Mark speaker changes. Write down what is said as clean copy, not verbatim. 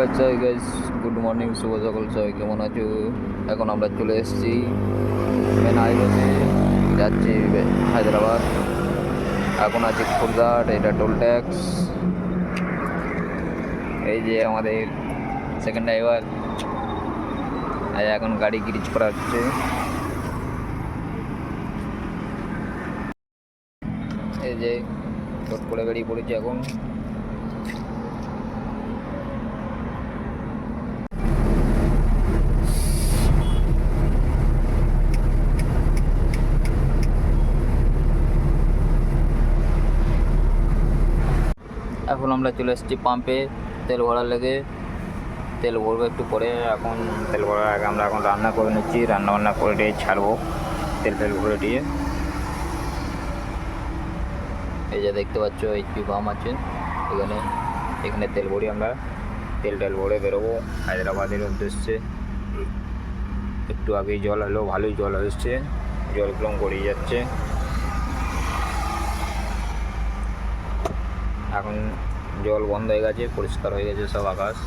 Speaker 1: আচ্ছা guys, good morning, শুভ সকাল। সবাই কেমন আছো? এখন আমরা চলে এসেছি মেন হাইওয়েতে, যাচ্ছি হায়দ্রাবাদ। এখন আছে খুলঘাট, এটা টোল ট্যাক্স। এই যে আমাদের সেকেন্ড ড্রাইভার, এখন গাড়ি গ্রিজ করা হচ্ছে। এই যে চট করে বেরিয়ে পড়েছে এখন। এখন আমরা চলে এসেছি পাম্পে তেল ভরার লেগে। তেল ভরবো একটু পরে। এখন তেল ভরার আগে আমরা এখন রান্না করে নিচ্ছি, রান্না বান্না করে দিয়ে ছাড়বো তেল ভরে দিয়ে। এই যে দেখতে পাচ্ছ এইচপি পাম্প আছে এখানে। এখানে তেল ভরি আমরা, তেল ভরে বেরোবো হায়দ্রাবাদের উদ্দেশ্যে। একটু আগেই জল এলো, ভালোই জল এসছে, জলগুলো গড়িয়ে যাচ্ছে। এখন জল বন্ধ হয়ে গেছে, পরিষ্কার হয়ে গেছে সব আকাশ।